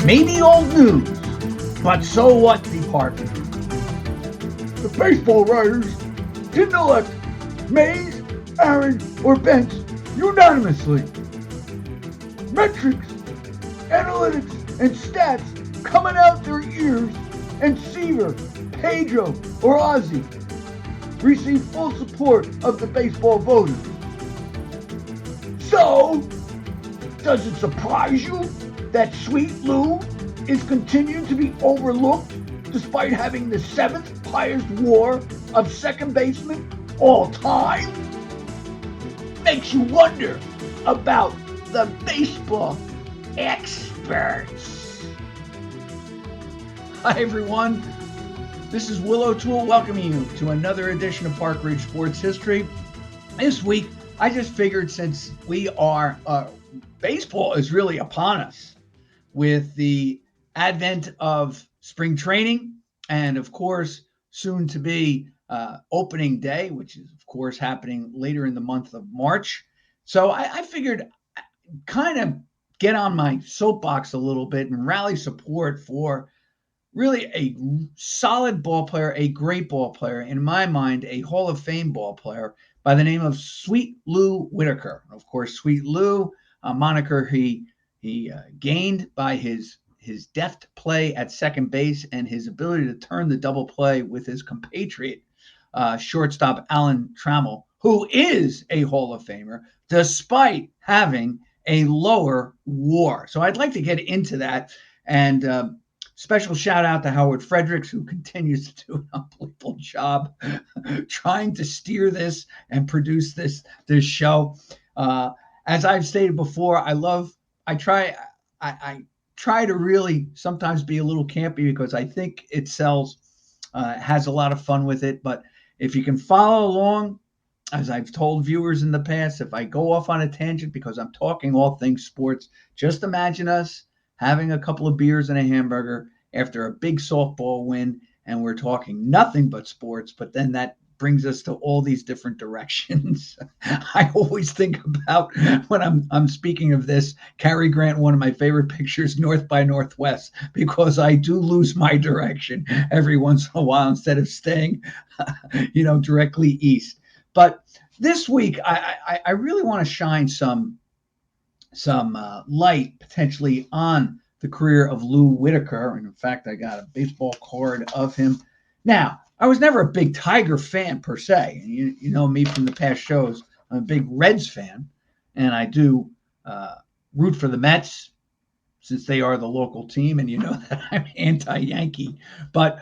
Maybe old news, but so what department? The baseball writers didn't elect Mays, Aaron, or Bence unanimously. Metrics, analytics, and stats coming out their ears, and Seaver, Pedro, or Ozzy receive full support of the baseball voters. So, does it surprise you that Sweet Lou is continuing to be overlooked despite having the 7th highest WAR of second baseman all time? Makes you wonder about the baseball experts. Hi everyone, this is Will O'Toole welcoming you to another edition of Park Ridge Sports History. This week, I just figured since we are, baseball is really upon us with the advent of spring training and of course soon to be opening day, which is of course happening later in the month of March. So I figured kind of get on my soapbox a little bit and rally support for really a solid ball player, a great ball player, in my mind, a Hall of Fame ball player by the name of Sweet Lou Whitaker. Of course, Sweet Lou, a moniker he gained by his deft play at second base and his ability to turn the double play with his compatriot, shortstop Alan Trammell, who is a Hall of Famer, despite having a lower WAR. So I'd like to get into that. And special shout out to Howard Fredericks, who continues to do an unbelievable job trying to steer this and produce this show. As I've stated before, I try to really sometimes be a little campy because I think it sells, has a lot of fun with it. But if you can follow along, as I've told viewers in the past, if I go off on a tangent because I'm talking all things sports, just imagine us having a couple of beers and a hamburger after a big softball win, and we're talking nothing but sports, but then that brings us to all these different directions. I always think about, when I'm speaking of this, Cary Grant, one of my favorite pictures, North by Northwest, because I do lose my direction every once in a while instead of staying, directly east. But this week, I really want to shine some light potentially on the career of Lou Whitaker. And in fact, I got a baseball card of him. Now, I was never a big Tiger fan per se. You know me from the past shows. I'm a big Reds fan, and I do root for the Mets since they are the local team, and you know that I'm anti-Yankee. But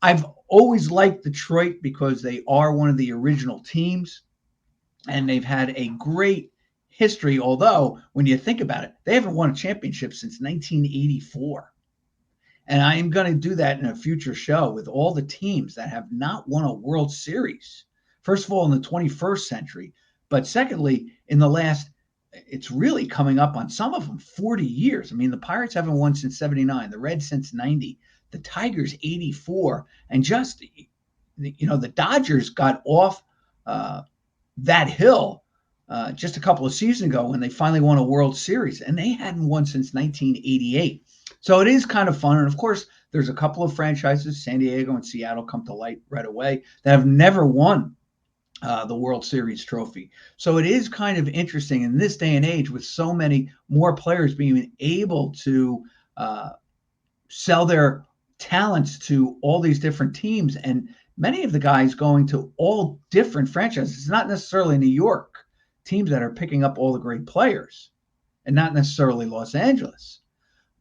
I've always liked Detroit because they are one of the original teams, and they've had a great history, although when you think about it, they haven't won a championship since 1984. And I am going to do that in a future show with all the teams that have not won a World Series. First of all, in the 21st century, but secondly, in the last, it's really coming up on some of them 40 years. I mean, the Pirates haven't won since 79, the Reds since 90, the Tigers 84, and just, the Dodgers got off that hill just a couple of seasons ago when they finally won a World Series, and they hadn't won since 1988. So it is kind of fun. And of course, there's a couple of franchises, San Diego and Seattle, come to light right away, that have never won the World Series trophy. So it is kind of interesting in this day and age with so many more players being able to sell their talents to all these different teams, and many of the guys going to all different franchises. It's not necessarily New York teams that are picking up all the great players, and not necessarily Los Angeles.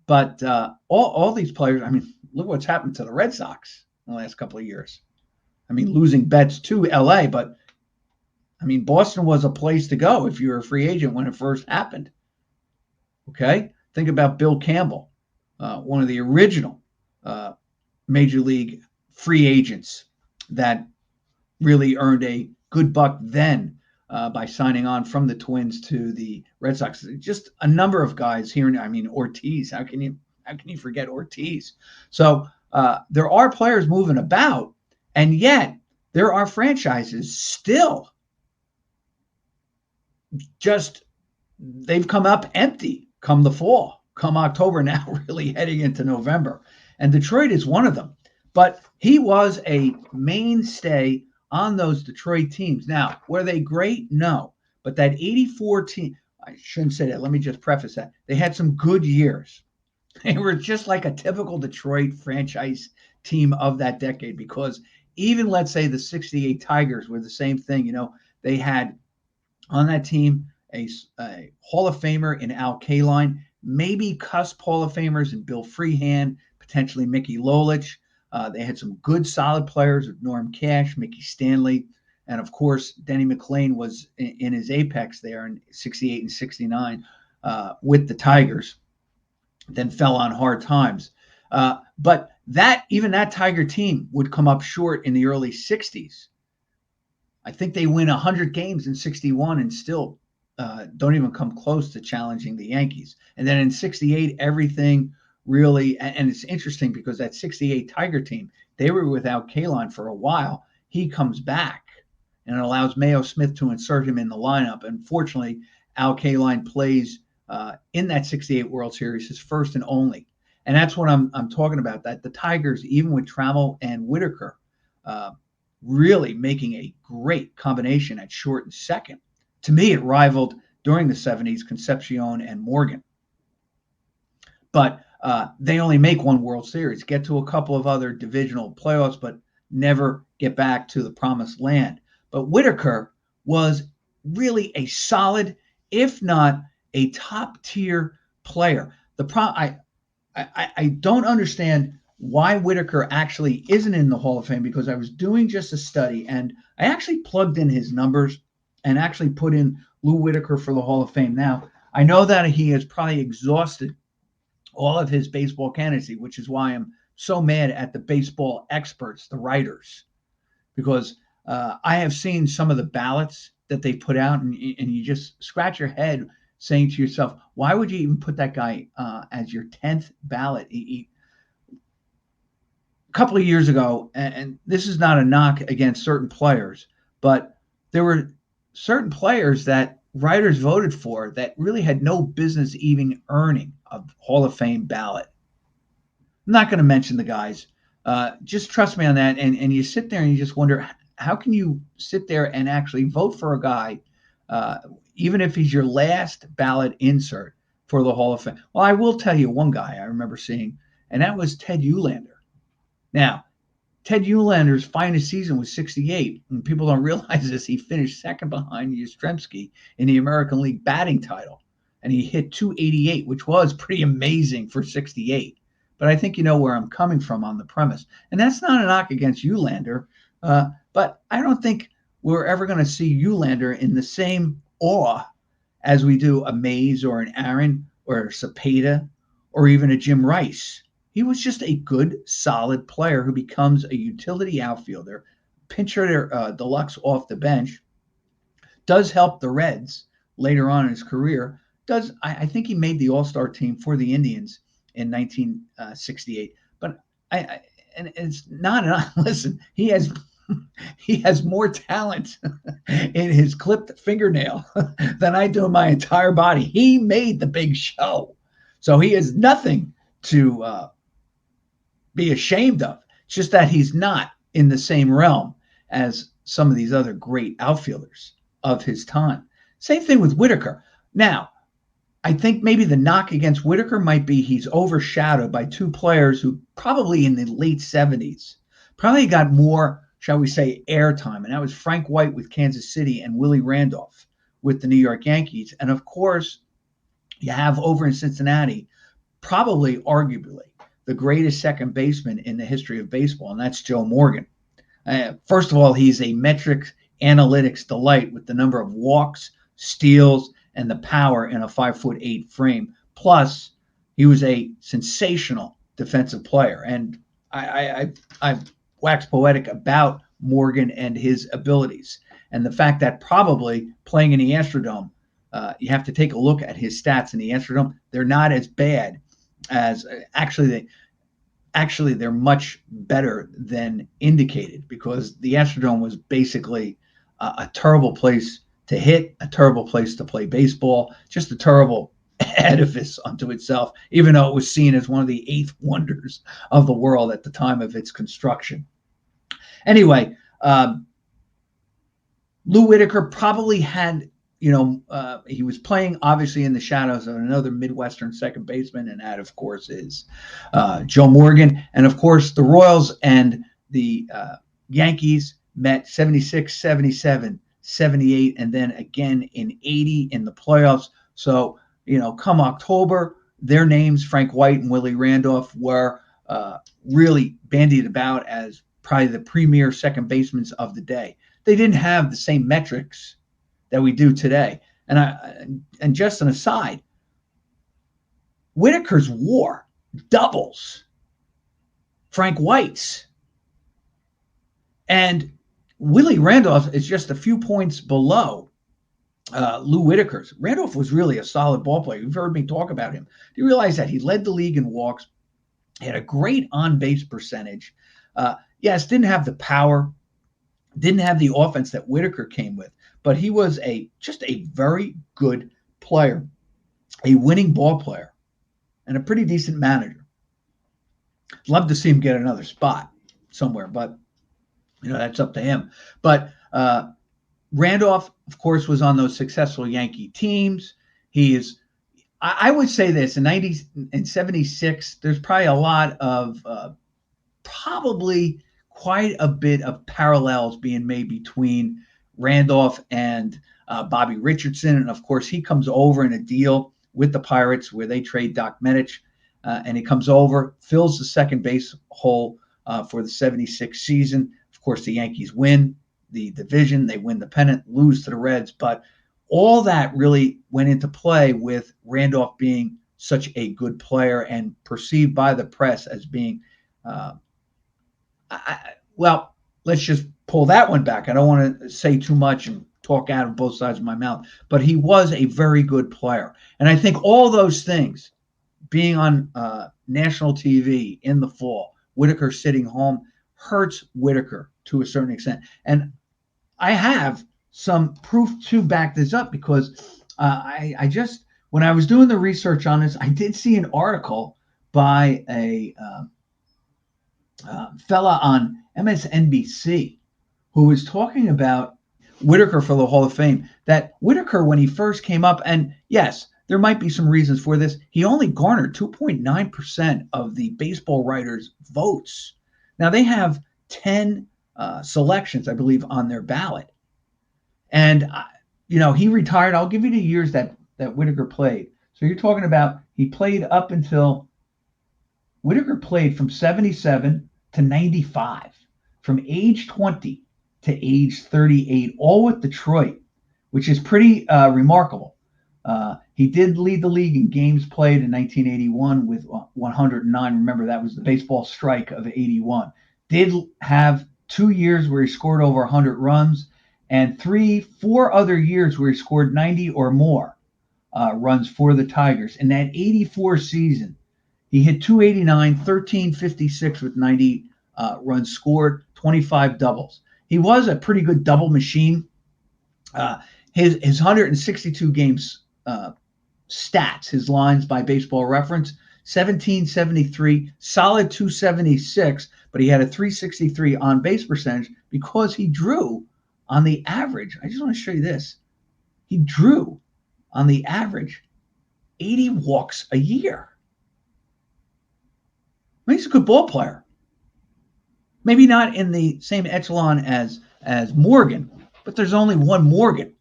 But all these players, I mean, look what's happened to the Red Sox in the last couple of years. I mean, losing Betts to LA, but I mean, Boston was a place to go if you were a free agent when it first happened. Okay? Think about Bill Campbell, one of the original Major League free agents that really earned a good buck then by signing on from the Twins to the Red Sox. Just a number of guys here. I mean, Ortiz. How can you forget Ortiz? So there are players moving about, and yet there are franchises still just, they've come up empty come the fall, come October now, really heading into November. And Detroit is one of them. But he was a mainstay on those Detroit teams. Now, were they great? No. But that 84 team, I shouldn't say that. Let me just preface that. They had some good years. They were just like a typical Detroit franchise team of that decade because even, let's say, the 68 Tigers were the same thing. They had on that team a Hall of Famer in Al Kaline, maybe cusp Hall of Famers in Bill Freehand, potentially Mickey Lolich. They had some good, solid players with Norm Cash, Mickey Stanley, and of course, Denny McLain was in his apex there in 68 and 69 with the Tigers, then fell on hard times. But even that Tiger team would come up short in the early 60s. I think they win 100 games in 61 and still don't even come close to challenging the Yankees. And then in 68, everything really, and it's interesting because that 68 Tiger team, they were without Kaline for a while. He comes back and it allows Mayo Smith to insert him in the lineup. And fortunately, Al Kaline plays in that 68 World Series, his first and only. And that's what I'm talking about, that the Tigers, even with Trammell and Whitaker, really making a great combination at short and second. To me, it rivaled during the 70s Concepcion and Morgan. But they only make one World Series, get to a couple of other divisional playoffs, but never get back to the promised land. But Whitaker was really a solid, if not a top-tier player. I don't understand why Whitaker actually isn't in the Hall of Fame, because I was doing just a study and I actually plugged in his numbers and actually put in Lou Whitaker for the Hall of Fame. Now, I know that he has probably exhausted all of his baseball candidacy, which is why I'm so mad at the baseball experts, the writers, because I have seen some of the ballots that they put out, and you just scratch your head saying to yourself, why would you even put that guy as your 10th ballot? A couple of years ago, and this is not a knock against certain players, but there were certain players that writers voted for that really had no business even earning a Hall of Fame ballot. I'm not going to mention the guys. Just trust me on that. And you sit there and you just wonder, how can you sit there and actually vote for a guy, even if he's your last ballot insert for the Hall of Fame? Well, I will tell you one guy I remember seeing, and that was Ted Uhlaender. Now, Ted Uhlander's finest season was 68, and people don't realize this. He finished second behind Yastrzemski in the American League batting title, and he hit .288, which was pretty amazing for 68. But I think you know where I'm coming from on the premise. And that's not a knock against Uhlaender, but I don't think we're ever going to see Uhlaender in the same awe as we do a Mays or an Aaron or a Cepeda or even a Jim Rice. He was just a good, solid player who becomes a utility outfielder, pincher deluxe off the bench, does help the Reds later on in his career. I think he made the All-Star team for the Indians in 1968. But and it's not listen, he has more talent in his clipped fingernail than I do in my entire body. He made the big show, so he has nothing to be ashamed of. It's just that he's not in the same realm as some of these other great outfielders of his time. Same thing with Whitaker. Now, I think maybe the knock against Whitaker might be he's overshadowed by two players who probably in the late 70s probably got more, shall we say, airtime, and that was Frank White with Kansas City and Willie Randolph with the New York Yankees. And of course, you have over in Cincinnati, probably arguably the greatest second baseman in the history of baseball, and that's Joe Morgan. First of all, he's a metrics analytics delight with the number of walks, steals, and the power in a 5'8" frame. Plus, he was a sensational defensive player. And I've waxed poetic about Morgan and his abilities. And the fact that probably playing in the Astrodome, you have to take a look at his stats in the Astrodome. They're not as bad as actually they're much better than indicated, because the Astrodome was basically a terrible place to hit, a terrible place to play baseball, just a terrible edifice unto itself, even though it was seen as one of the eighth wonders of the world at the time of its construction. Anyway, Lou Whitaker probably had, he was playing obviously in the shadows of another Midwestern second baseman, and that, of course, is Joe Morgan. And, of course, the Royals and the Yankees met 76, 77, 78, and then again in 80 in the playoffs. So, come October, their names, Frank White and Willie Randolph, were really bandied about as probably the premier second basemen of the day. They didn't have the same metrics that we do today. And just an aside, Whitaker's WAR doubles Frank White's. And Willie Randolph is just a few points below Lou Whitaker's. Randolph was really a solid ball player. You've heard me talk about him. Do you realize that he led the league in walks? He had a great on-base percentage. Yes, didn't have the power, didn't have the offense that Whitaker came with, but he was just a very good player, a winning ball player, and a pretty decent manager. Love to see him get another spot somewhere, but that's up to him. But Randolph, of course, was on those successful Yankee teams. He is, I would say this, in 90 and 76, there's probably a lot of probably quite a bit of parallels being made between Randolph and Bobby Richardson. And of course, he comes over in a deal with the Pirates where they trade Doc Medich, and he comes over, fills the second base hole for the 76 season. Of course, the Yankees win the division, they win the pennant, lose to the Reds, but all that really went into play with Randolph being such a good player and perceived by the press as being well, let's just pull that one back. I don't want to say too much and talk out of both sides of my mouth, but he was a very good player. And I think all those things, being on national TV in the fall, Whitaker sitting home, hurts Whitaker to a certain extent. And I have some proof to back this up because I just, when I was doing the research on this, I did see an article by a fella on MSNBC who was talking about Whitaker for the Hall of Fame, that Whitaker, when he first came up, and yes, there might be some reasons for this, he only garnered 2.9% of the baseball writers' votes. Now, they have 10 selections, I believe, on their ballot. And, he retired. I'll give you the years that Whitaker played. So you're talking about he played up until Whitaker played from 77 to 95, from age 20 to age 38, all with Detroit, which is pretty remarkable. He did lead the league in games played in 1981 with 109. Remember, that was the baseball strike of 81. Did have 2 years where he scored over 100 runs and 4 other years where he scored 90 or more runs for the Tigers. In that 84 season, he hit 289, 1356 with 90 runs scored, 25 doubles. He was a pretty good double machine. His 162 games stats, his lines by Baseball Reference, 1773, solid 276, but he had a 363 on base percentage because he drew on the average. I just want to show you this. He drew on the average 80 walks a year. I mean, he's a good ball player. Maybe not in the same echelon as Morgan, but there's only one Morgan.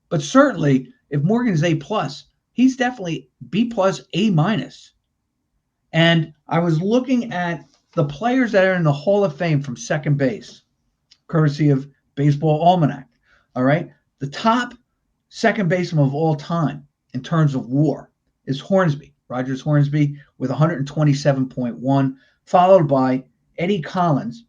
But certainly, if Morgan's A+, he's definitely B+, A-. And I was looking at the players that are in the Hall of Fame from second base, courtesy of Baseball Almanac. All right, the top second baseman of all time in terms of WAR is Hornsby, Rogers Hornsby, with 127.1, followed by Eddie Collins,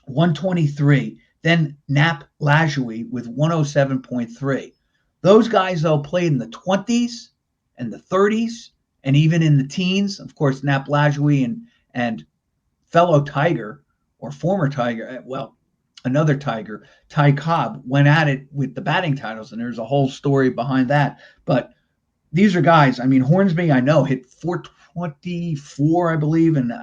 123, then Nap Lajoie with 107.3. Those guys, though, played in the 20s and the 30s and even in the teens. Of course, Nap Lajoie and fellow Tiger, or former Tiger, well, another Tiger, Ty Cobb, went at it with the batting titles, and there's a whole story behind that. But these are guys. I mean, Hornsby, I know, hit 424, I believe, and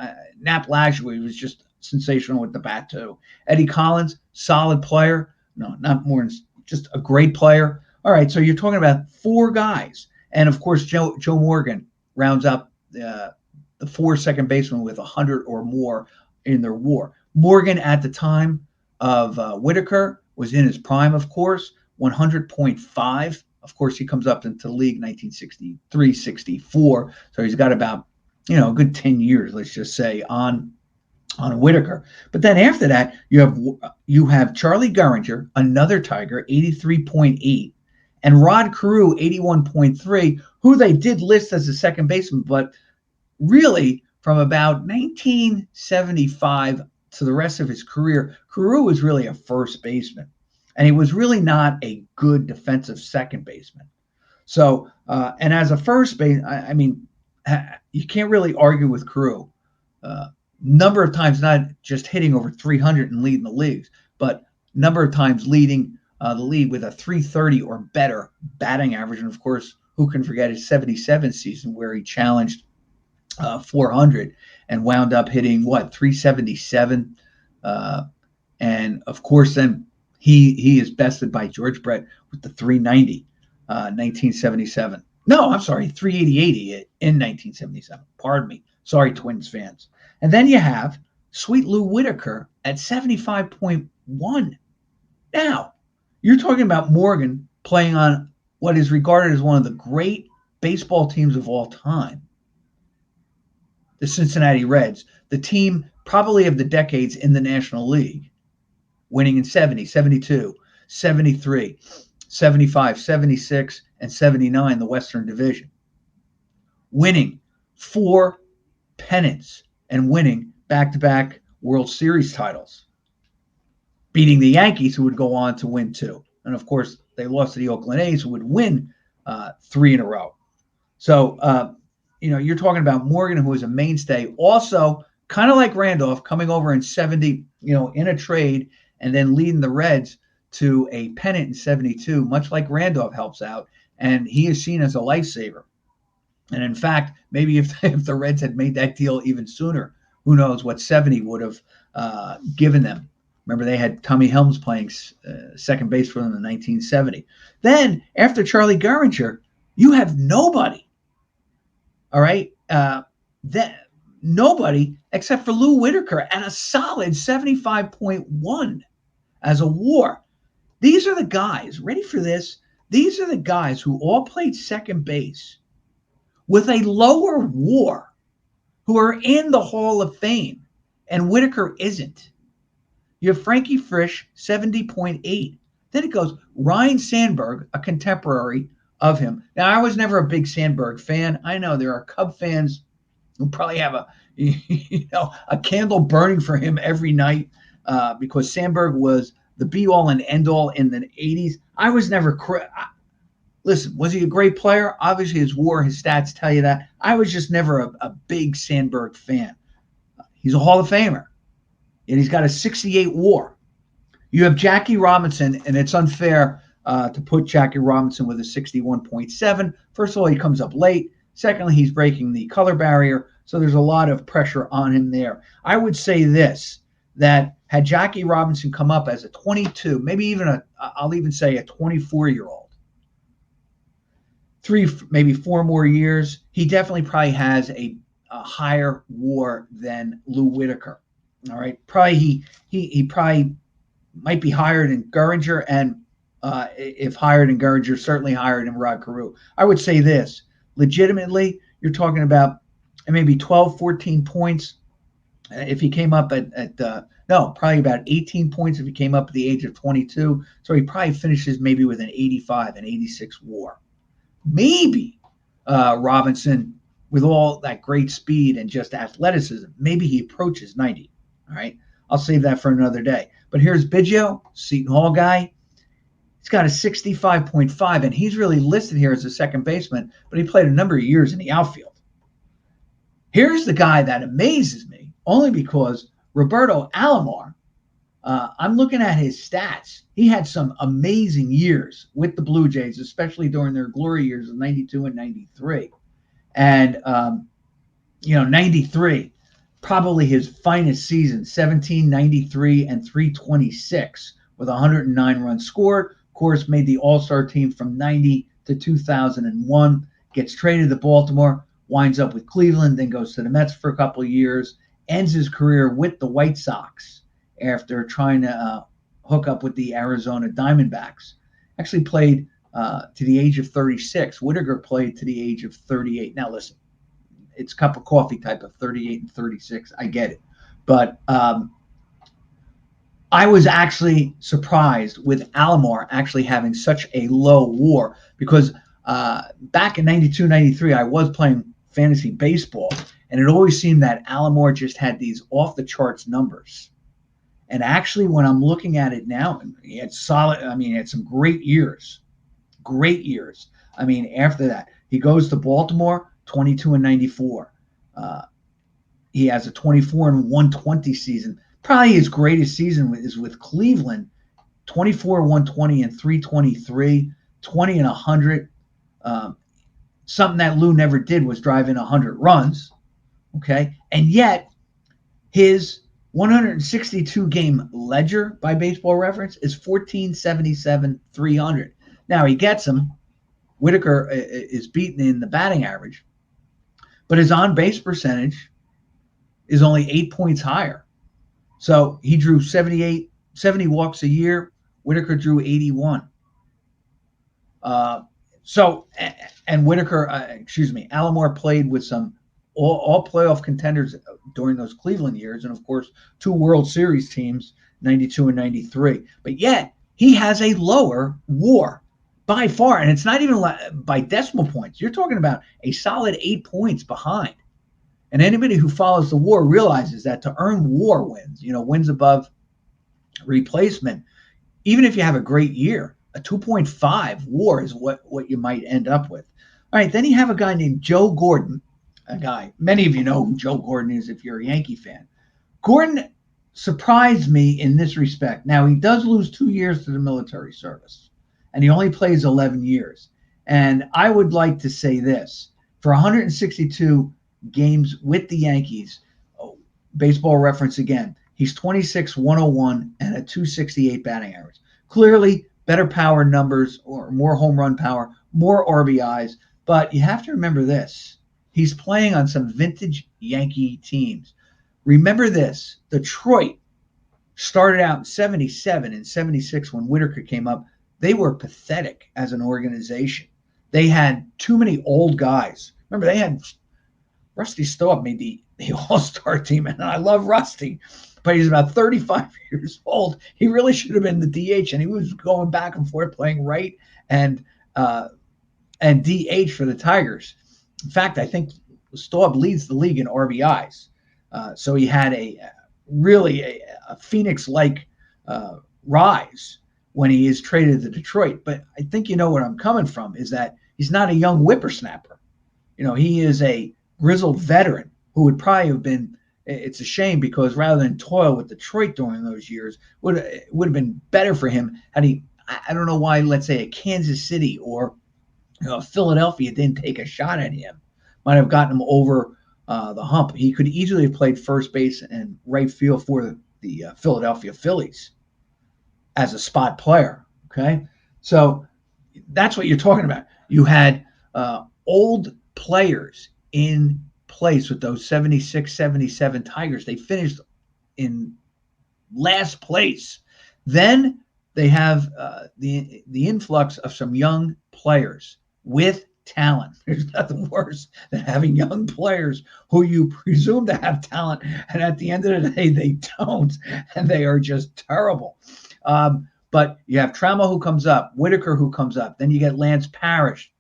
Nap Lajoie was just sensational with the bat too. Eddie Collins, solid player. No, not more than just a great player. All right, so you're talking about four guys, and of course, Joe Morgan rounds up the four second basemen with 100 or more in their WAR. Morgan at the time of Whitaker was in his prime, of course, 100.5. Of course, he comes up into the league 1963, 64. So he's got about, a good 10 years, let's just say, on Whitaker. But then after that, you have Charlie Gehringer, another Tiger, 83.8, and Rod Carew, 81.3, who they did list as a second baseman, but really from about 1975 to the rest of his career, Carew was really a first baseman, and he was really not a good defensive second baseman. So, and as a first base, I mean, you can't really argue with Carew. Number of times not just hitting over 300 and leading the leagues, but number of times leading the league with a 330 or better batting average. And of course, who can forget his 77 season where he challenged 400 and wound up hitting 377, and of course then he is bested by George Brett with the 390, 1977. No, I'm sorry, 388 in 1977. Pardon me. Sorry, Twins fans. And then you have Sweet Lou Whitaker at 75.1. Now, you're talking about Morgan playing on what is regarded as one of the great baseball teams of all time, the Cincinnati Reds, the team probably of the decades in the National League, winning in 70, 72, 73, 75, 76, and 79, the Western Division, winning 4 pennants and winning back-to-back World Series titles, beating the Yankees, who would go on to win 2. And of course, they lost to the Oakland A's, who would win 3 in a row. So, you're talking about Morgan, who was a mainstay. Also, kind of like Randolph, coming over in 70, in a trade, and then leading the Reds to a pennant in 72, much like Randolph helps out. And he is seen as a lifesaver. And in fact, maybe if the Reds had made that deal even sooner, who knows what 70 would have given them. Remember, they had Tommy Helms playing second base for them in 1970. Then, after Charlie Gehringer, you have nobody. All right? Nobody except for Lou Whitaker at a solid 75.1 as a WAR. These are the guys, ready for this? These are the guys who all played second base with a lower WAR, who are in the Hall of Fame, and Whitaker isn't. You have Frankie Frisch, 70.8. Then it goes Ryan Sandberg, a contemporary of him. Now, I was never a big Sandberg fan. I know there are Cub fans who probably have a candle burning for him every night because Sandberg was the be-all and end-all in the 80s. I was never listen, was he a great player? Obviously, his WAR, his stats tell you that. I was just never a big Sandberg fan. He's a Hall of Famer, and he's got a 68 WAR. You have Jackie Robinson, and it's unfair to put Jackie Robinson with a 61.7. First of all, he comes up late. Secondly, he's breaking the color barrier, so there's a lot of pressure on him there. I would say this, that had Jackie Robinson come up as a 22, maybe even I'll even say a 24-year-old, maybe 4 more years, he definitely probably has a higher WAR than Lou Whitaker. All right, probably he probably might be higher than Gehringer, and if higher than Gehringer, certainly higher than Rod Carew. I would say this, legitimately, you're talking about maybe 12, 14 points if he came up probably about 18 points if he came up at the age of 22. So he probably finishes maybe with an 85, an 86 WAR. Maybe Robinson, with all that great speed and just athleticism, maybe he approaches 90. All right, I'll save that for another day. But here's Biggio, Seton Hall guy. He's got a 65.5, and he's really listed here as a second baseman, but he played a number of years in the outfield. Here's the guy that amazes me, only because Roberto Alomar I'm looking at his stats. He had some amazing years with the Blue Jays, especially during their glory years of 92 and 93. And, 93, probably his finest season, 17, 93, and 326 with 109 runs scored. Of course, made the All-Star team from 90 to 2001, gets traded to Baltimore, winds up with Cleveland, then goes to the Mets for a couple of years, ends his career with the White Sox after trying to hook up with the Arizona Diamondbacks. Actually played to the age of 36. Whitaker played to the age of 38. Now, listen, it's cup of coffee type of 38 and 36. I get it. But I was actually surprised with Alomar actually having such a low WAR because back in 92, 93, I was playing fantasy baseball, and it always seemed that Alomar just had these off-the-charts numbers. And actually, when I'm looking at it now, he had he had some great years. Great years. After that, he goes to Baltimore, 22 and 94. He has a 24 and 120 season. Probably his greatest season is with Cleveland, 24, 120 and 323, 20 and 100. Something that Lou never did was drive in 100 runs. Okay. And yet his 162 game ledger by Baseball Reference is 1477, 300. Now he gets him. Whitaker is beaten in the batting average, but his on base percentage is only 8 points higher. So he drew 70 walks a year. Whitaker drew 81. Alomar played with some all playoff contenders during those Cleveland years, and of course, 2 World Series teams, 92 and 93. But yet, he has a lower WAR by far, and it's not even by decimal points. You're talking about a solid 8 points behind. And anybody who follows the WAR realizes that to earn WAR wins, wins above replacement, even if you have a great year, a 2.5 WAR is what you might end up with. All right, then you have a guy named Joe Gordon, a guy, many of you know who Joe Gordon is if you're a Yankee fan. Gordon surprised me in this respect. Now, he does lose 2 years to the military service, and he only plays 11 years. And I would like to say this. For 162 games with the Yankees, Baseball Reference again, he's 26, 101, and a 268 batting average. Clearly, better power numbers or more home run power, more RBIs. But you have to remember this. He's playing on some vintage Yankee teams. Remember this. Detroit started out in 77 and 76 when Whitaker came up. They were pathetic as an organization. They had too many old guys. Remember, they had Rusty Staub made the All-Star team, and I love Rusty, but he's about 35 years old. He really should have been the DH, and he was going back and forth playing right and DH for the Tigers. In fact, I think Staub leads the league in RBIs. So he had a Phoenix-like rise when he is traded to Detroit. But I think you know where I'm coming from is that he's not a young whippersnapper. He is a grizzled veteran who would probably have been, it's a shame because rather than toil with Detroit during those years, would have been better for him had he, I don't know why, let's say a Kansas City or Philadelphia didn't take a shot at him. Might have gotten him over the hump. He could easily have played first base and right field for the Philadelphia Phillies as a spot player. Okay, so that's what you're talking about. You had old players in place with those 76, 77 Tigers. They finished in last place. Then they have the influx of some young players with talent. There's nothing worse than having young players who you presume to have talent, and at the end of the day, they don't, and they are just terrible. But you have Trammell who comes up, Whitaker who comes up, then you get Lance Parrish.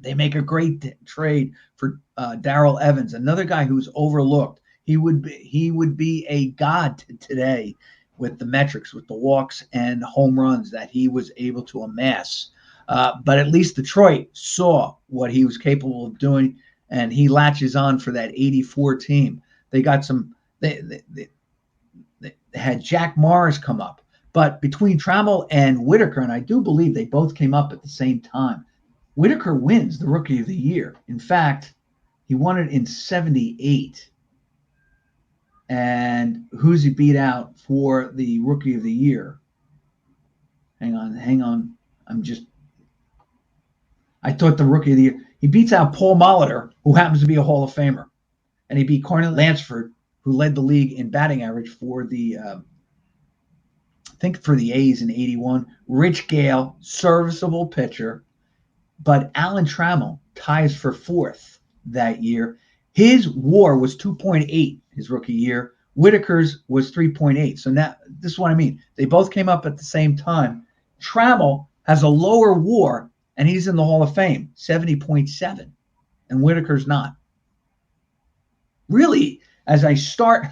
They make a great trade for Darrell Evans, another guy who's overlooked. He would be a god today with the metrics, with the walks and home runs that he was able to amass. But at least Detroit saw what he was capable of doing, and he latches on for that 84 team. They got some. They had Jack Morris come up. But between Trammell and Whitaker, and I do believe they both came up at the same time, Whitaker wins the Rookie of the Year. In fact, he won it in 78. And who's he beat out for the Rookie of the Year? Hang on. I thought the Rookie of the Year. He beats out Paul Molitor, who happens to be a Hall of Famer. And he beat Cornelius Lansford, who led the league in batting average for the, I think for the A's in 81. Rich Gale, serviceable pitcher. But Alan Trammell ties for fourth that year. His WAR was 2.8 his rookie year. Whitaker's was 3.8. So now this is what I mean. They both came up at the same time. Trammell has a lower WAR, and he's in the Hall of Fame, 70.7, and Whitaker's not. Really, as I start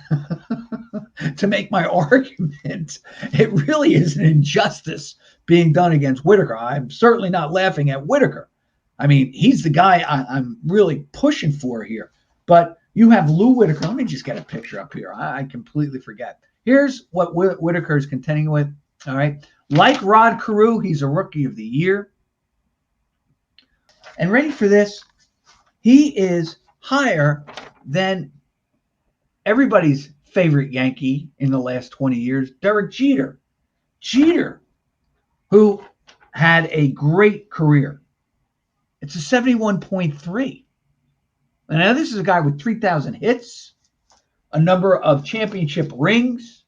to make my argument, it really is an injustice being done against Whitaker. I'm certainly not laughing at Whitaker. I mean, he's the guy I'm really pushing for here. But you have Lou Whitaker. Let me just get a picture up here. I completely forget. Here's what Whitaker is contending with. All right. Like Rod Carew, he's a Rookie of the Year. And ready for this? He is higher than everybody's favorite Yankee in the last 20 years, Derek Jeter. Jeter, who had a great career. It's a 71.3. And now this is a guy with 3,000 hits, a number of championship rings,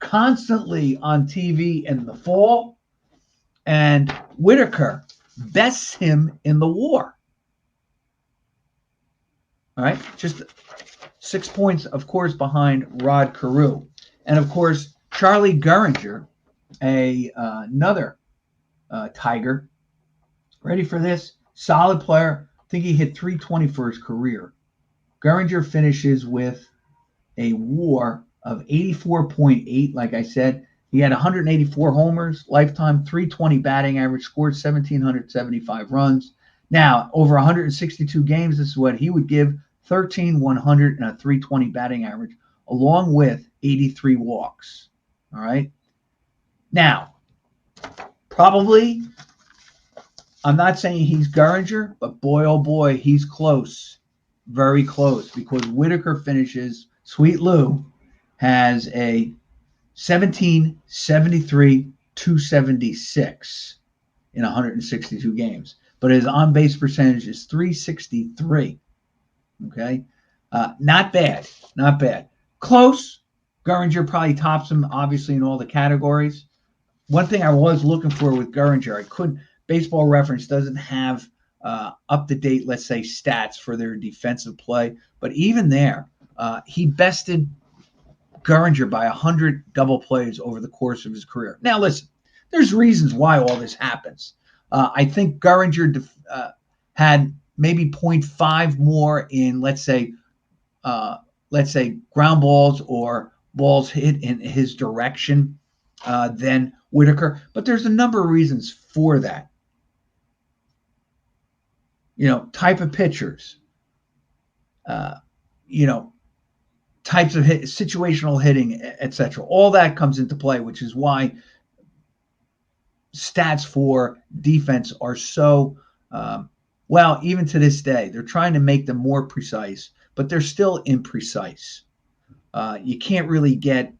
constantly on TV in the fall, and Whitaker bests him in the WAR. All right, just 6 points, of course, behind Rod Carew. And, of course, Charlie Gehringer, another Tiger. Ready for this? Solid player. I think he hit 320 for his career. Gehringer finishes with a WAR of 84.8, like I said. He had 184 homers, lifetime, 320 batting average, scored 1,775 runs. Now, over 162 games, this is what he would give: 13,100 and a 320 batting average, along with 83 walks. All right. Now, probably, I'm not saying he's Gehringer, but boy, oh boy, he's close. Very close, because Whitaker finishes, Sweet Lou has a 1773 276 in 162 games. But his on-base percentage is 363. Okay? Not bad. Not bad. Close. Gehringer probably tops him, obviously, in all the categories. One thing I was looking for with Gehringer, I couldn't. Baseball Reference doesn't have up-to-date, let's say, stats for their defensive play. But even there, he bested Gehringer by 100 double plays over the course of his career. Now, listen, there's reasons why all this happens. I think Gehringer had maybe 0.5 more in, let's say, ground balls or balls hit in his direction than Whitaker. But there's a number of reasons for that. You know, type of pitchers, types of situational hitting, etc. All that comes into play, which is why stats for defense are so, even to this day, they're trying to make them more precise, but they're still imprecise. You can't really get,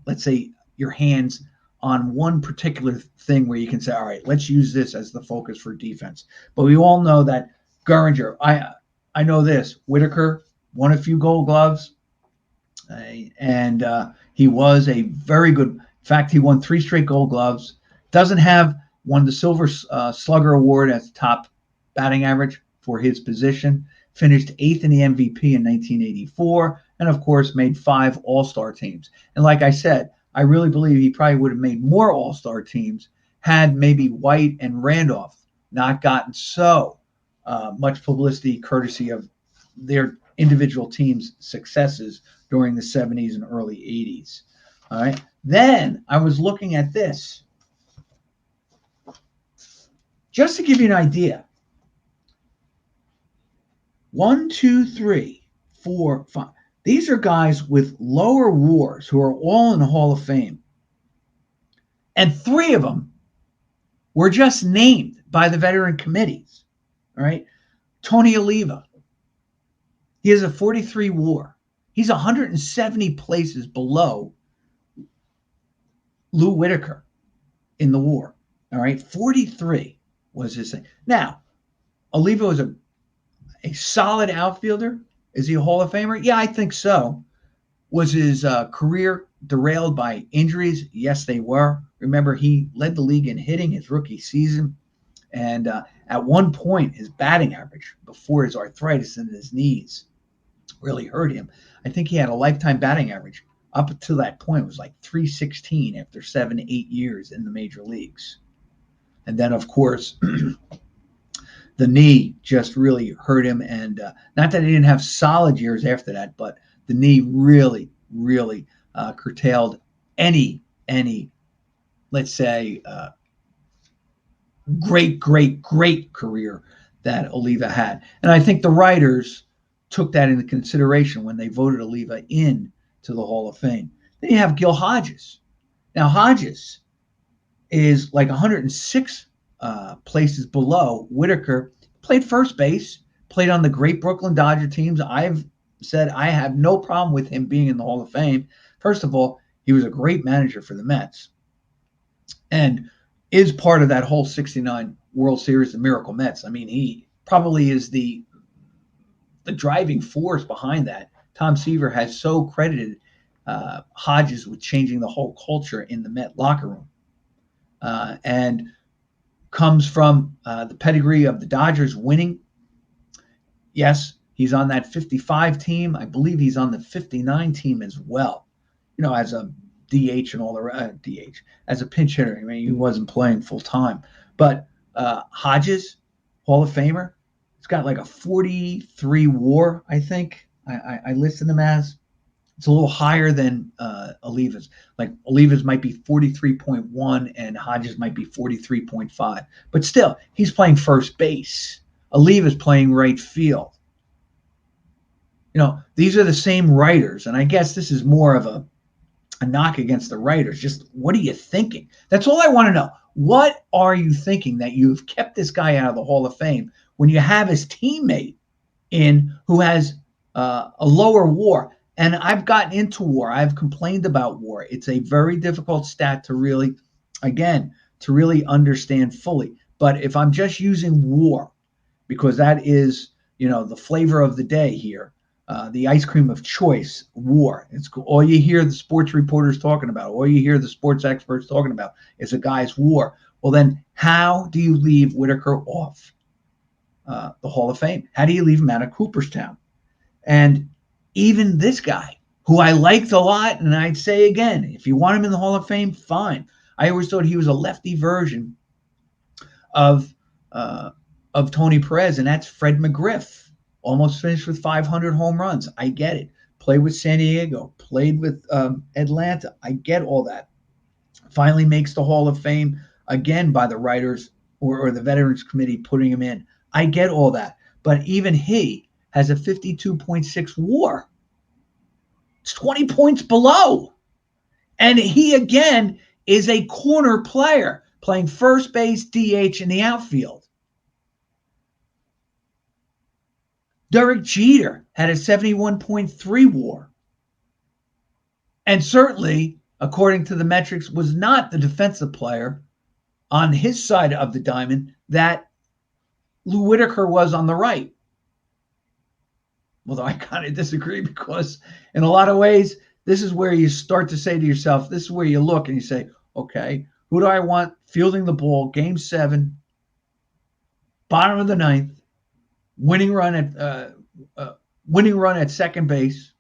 let's say, your hands on one particular thing where you can say, all right, let's use this as the focus for defense. But we all know that Gehringer, I know this, Whitaker won a few Gold Gloves, and he was a very good, in fact, he won 3 straight Gold Gloves, won the Silver Slugger Award as top batting average for his position, finished 8th in the MVP in 1984, and of course made 5 All-Star teams. And like I said, I really believe he probably would have made more All-Star teams had maybe White and Randolph not gotten so much publicity courtesy of their individual teams' successes during the 70s and early 80s. All right. Then I was looking at this. Just to give you an idea. 1, 2, 3, 4, 5. These are guys with lower WARs who are all in the Hall of Fame. And 3 of them were just named by the veteran committees. All right. Tony Oliva, he has a 43 WAR. He's 170 places below Lou Whitaker in the WAR. All right. 43 was his thing. Now, Oliva was a solid outfielder. Is he a Hall of Famer? Yeah, I think so. Was his career derailed by injuries? Yes, they were. Remember, he led the league in hitting his rookie season. And at one point, his batting average before his arthritis in his knees really hurt him. I think he had a lifetime batting average up to that point was like 316 after 7-8 years in the major leagues. And then, of course, the knee just really hurt him. And not that he didn't have solid years after that, but the knee really, really curtailed any, let's say, great career that Oliva had. And I think the writers took that into consideration when they voted Oliva in to the Hall of Fame. Then you have Gil Hodges. Now, Hodges is like 106 places below Whitaker. Played first base, played on the great Brooklyn Dodger teams. I've said I have no problem with him being in the Hall of Fame. First of all, he was a great manager for the Mets and is part of that whole 69 World Series, the Miracle Mets. I mean, he probably is the driving force behind that. Tom Seaver has so credited Hodges with changing the whole culture in the Met locker room. And comes from the pedigree of the Dodgers winning. Yes, he's on that 55 team. I believe he's on the 59 team as well. You know, as a DH and all the DH, as a pinch hitter. I mean, he wasn't playing full time. But Hodges, Hall of Famer, he's got like a 43 WAR, I think. I listed him as. It's a little higher than Oliva's. Like Oliva's might be 43.1 and Hodges might be 43.5. But still, he's playing first base. Oliva's playing right field. You know, these are the same writers. And I guess this is more of a knock against the writers. Just what are you thinking? That's all I want to know. What are you thinking that you've kept this guy out of the Hall of Fame when you have his teammate in who has a lower WAR? And I've gotten into WAR. I've complained about WAR. It's a very difficult stat to really, again, to really understand fully. But if I'm just using WAR, because that is, you know, the flavor of the day here, the ice cream of choice, WAR. It's all you hear the sports reporters talking about, all you hear the sports experts talking about is a guy's WAR. Well, then how do you leave Whitaker off the Hall of Fame? How do you leave him out of Cooperstown? And even this guy, who I liked a lot, and I'd say again, if you want him in the Hall of Fame, fine. I always thought he was a lefty version of Tony Perez, and that's Fred McGriff. Almost finished with 500 home runs. I get it. Played with San Diego, played with Atlanta. I get all that. Finally makes the Hall of Fame again by the writers or the Veterans Committee putting him in. I get all that. But even he has a 52.6 WAR. It's 20 points below. And he, again, is a corner player playing first base, DH, in the outfield. Derek Jeter had a 71.3 WAR. And certainly, according to the metrics, was not the defensive player on his side of the diamond that Lou Whitaker was on the right. Although I kind of disagree because in a lot of ways, this is where you start to say to yourself, this is where you look and you say, okay, who do I want fielding the ball, game 7, bottom of the 9th, winning run at second base,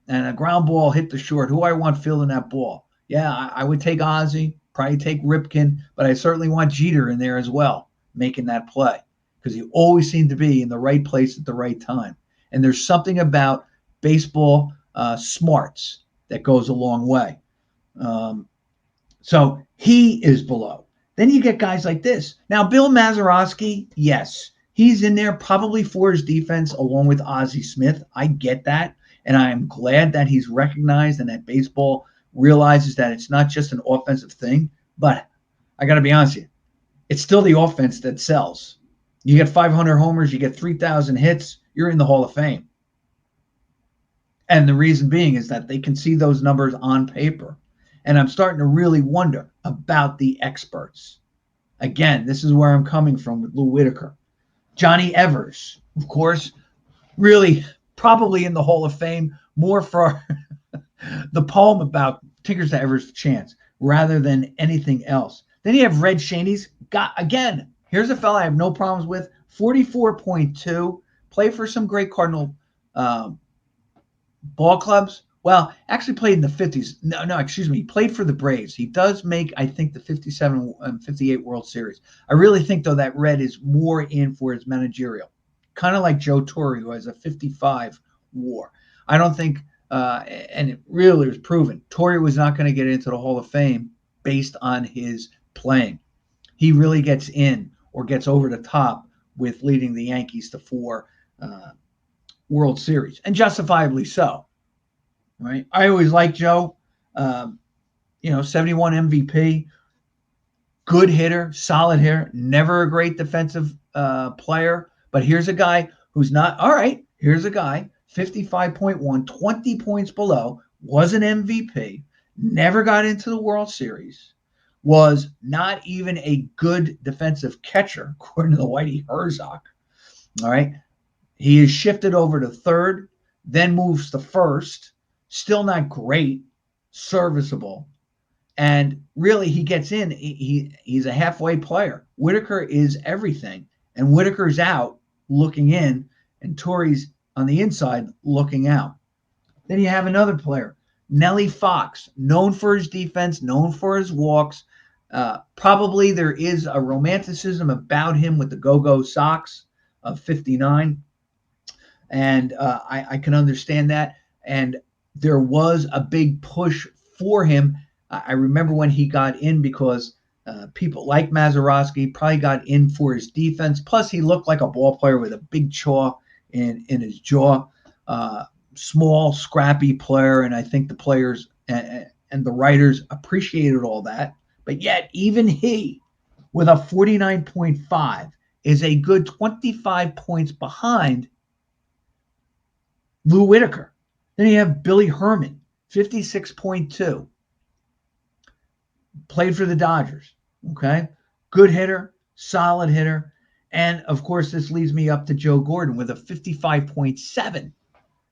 and a ground ball hit the short. Who I want fielding that ball? Yeah, I would take Ozzie, probably take Ripken, but I certainly want Jeter in there as well, making that play because he always seemed to be in the right place at the right time. And there's something about baseball smarts that goes a long way. So he is below. Then you get guys like this. Now, Bill Mazeroski, yes, he's in there probably for his defense along with Ozzie Smith. I get that. And I'm glad that he's recognized and that baseball realizes that it's not just an offensive thing. But I got to be honest with you, it's still the offense that sells. You get 500 homers, you get 3,000 hits, you're in the Hall of Fame. And the reason being is that they can see those numbers on paper. And I'm starting to really wonder about the experts. Again, this is where I'm coming from with Lou Whitaker. Johnny Evers, of course, really probably in the Hall of Fame more for the poem about Tinkers to Evers' chance rather than anything else. Then you have Red Shaney's got, again, here's a fella I have no problems with, 44.2, played for some great Cardinal ball clubs. Well, actually played in the 50s. No, excuse me. He played for the Braves. He does make, I think, the 57 and 58 World Series. I really think, though, that Red is more in for his managerial. Kind of like Joe Torre, who has a 55 WAR. I don't think, and it really was proven, Torre was not going to get into the Hall of Fame based on his playing. He really gets in or gets over the top with leading the Yankees to 4 World Series, and justifiably so. Right? I always liked Joe. 71 MVP, good hitter, solid hitter, never a great defensive player. But here's a guy who's not, all right, here's a guy, 55.1, 20 points below, was an MVP, never got into the World Series, was not even a good defensive catcher, according to the Whitey Herzog. All right. He is shifted over to third, then moves to first. Still not great, serviceable. And really, he gets in. He's a halfway player. Whitaker is everything. And Whitaker's out looking in, and Torrey's on the inside looking out. Then you have another player, Nellie Fox, known for his defense, known for his walks. Probably there is a romanticism about him with the Go-Go Sox of 59. And I can understand that. And there was a big push for him. I remember when he got in because people like Mazeroski probably got in for his defense. Plus, he looked like a ball player with a big chaw in his jaw. Small, scrappy player. And I think the players and the writers appreciated all that. But yet, even he, with a 49.5, is a good 25 points behind Lou Whitaker. Then you have Billy Herman, 56.2. Played for the Dodgers. Okay. Good hitter, solid hitter. And of course, this leads me up to Joe Gordon with a 55.7.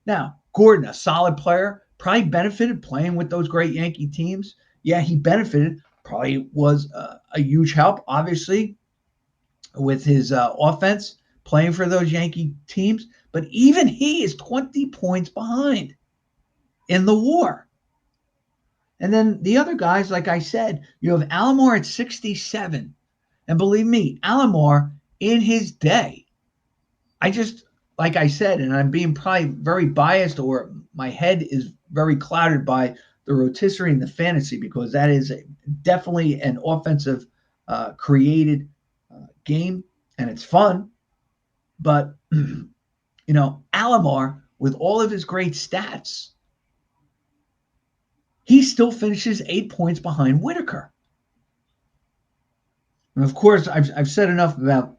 Now, Gordon, a solid player, probably benefited playing with those great Yankee teams. Yeah, he benefited. Probably was a huge help, obviously, with his offense, playing for those Yankee teams. But even he is 20 points behind in the WAR. And then the other guys, like I said, you have Alomar at 67. And believe me, Alomar in his day, like I said, and I'm being probably very biased, or my head is very clouded by the rotisserie and the fantasy, because that is definitely an offensive created game, and it's fun. But, Alomar, with all of his great stats, he still finishes 8 points behind Whitaker. And of course, I've said enough about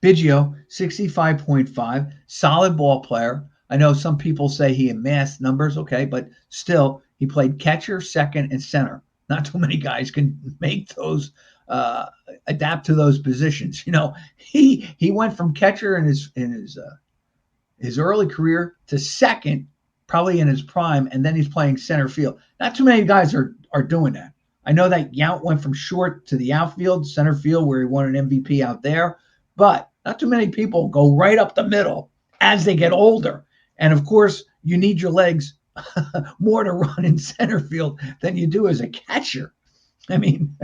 Biggio, 65.5, solid ball player. I know some people say he amassed numbers, okay, but still, he played catcher, second, and center. Not too many guys can make those, adapt to those positions. He went from catcher in his early career to second, probably in his prime, and then he's playing center field. Not too many guys are doing that. I know that Yount went from short to the outfield, center field, where he won an MVP out there, but not too many people go right up the middle as they get older. And of course, you need your legs more to run in center field than you do as a catcher. I mean,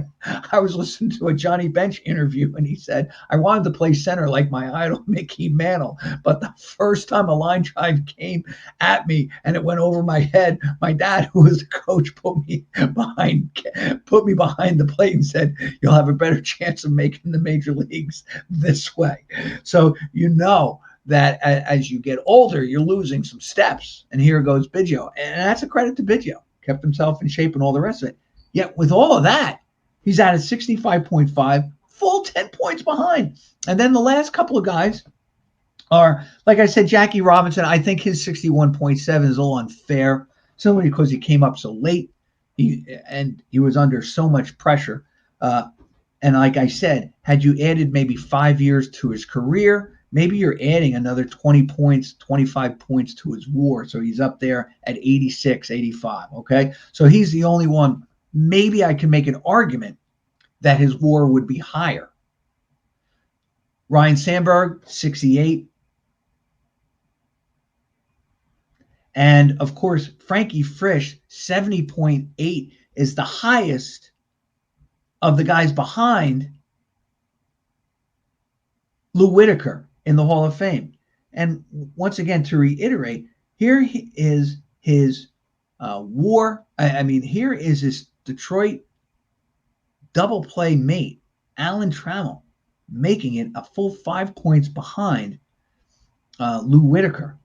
I was listening to a Johnny Bench interview, and he said, I wanted to play center like my idol, Mickey Mantle. But the first time a line drive came at me and it went over my head, my dad, who was the coach, put me behind the plate and said, you'll have a better chance of making the major leagues this way. So, that as you get older, you're losing some steps. And here goes Biggio. And that's a credit to Biggio. Kept himself in shape and all the rest of it. Yet with all of that, he's at a 65.5, full 10 points behind. And then the last couple of guys are, like I said, Jackie Robinson. I think his 61.7 is a little unfair, simply because he came up so late and he was under so much pressure. And like I said, had you added maybe 5 years to his career, maybe you're adding another 20 points, 25 points to his WAR. So he's up there at 86, 85. Okay. So he's the only one. Maybe I can make an argument that his WAR would be higher. Ryan Sandberg, 68. And of course, Frankie Frisch, 70.8 is the highest of the guys behind Lou Whitaker in the Hall of Fame. And once again, to reiterate, here is his WAR. Here is his Detroit double play mate, Alan Trammell, making it a full 5 points behind Lou Whitaker.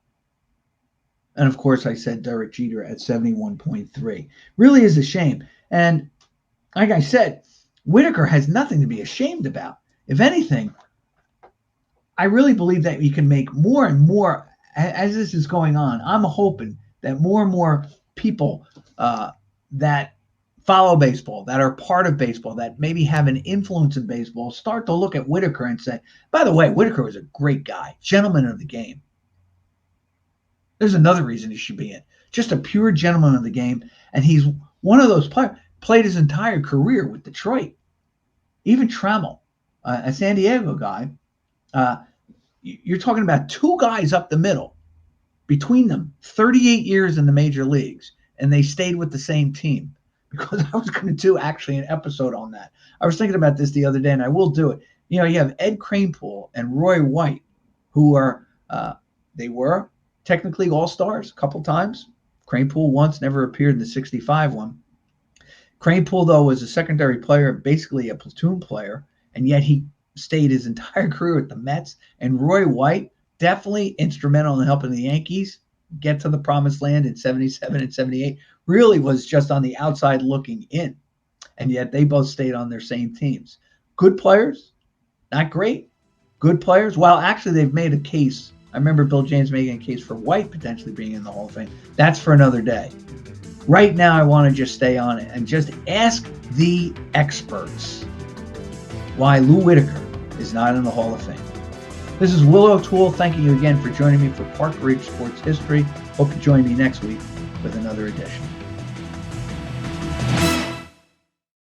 And of course, I said Derek Jeter at 71.3. Really is a shame. And like I said, Whitaker has nothing to be ashamed about. If anything, I really believe that we can make more and more as this is going on. I'm hoping that more and more people that follow baseball, that are part of baseball, that maybe have an influence in baseball, start to look at Whitaker and say, by the way, Whitaker was a great guy, gentleman of the game. There's another reason he should be in. Just a pure gentleman of the game. And he's one of those players, played his entire career with Detroit. Even Trammell, a San Diego guy, you're talking about two guys up the middle, between them, 38 years in the major leagues, and they stayed with the same team. Because I was going to do actually an episode on that. I was thinking about this the other day, and I will do it. You know, you have Ed Kranepool and Roy White, who are, they were technically all-stars a couple times. Kranepool once, never appeared in the 65 one. Kranepool, though, was a secondary player, basically a platoon player, and yet he stayed his entire career with the Mets. And Roy White, definitely instrumental in helping the Yankees get to the promised land in 77 and 78, really was just on the outside looking in. And yet they both stayed on their same teams. Good players, not great. Good players. Well, actually, they've made a case. I remember Bill James making a case for White potentially being in the Hall of Fame. That's for another day. Right now, I want to just stay on it and just ask the experts why Lou Whitaker is not in the Hall of Fame. This is Will O'Toole thanking you again for joining me for Park Ridge Sports History. Hope you join me next week with another edition.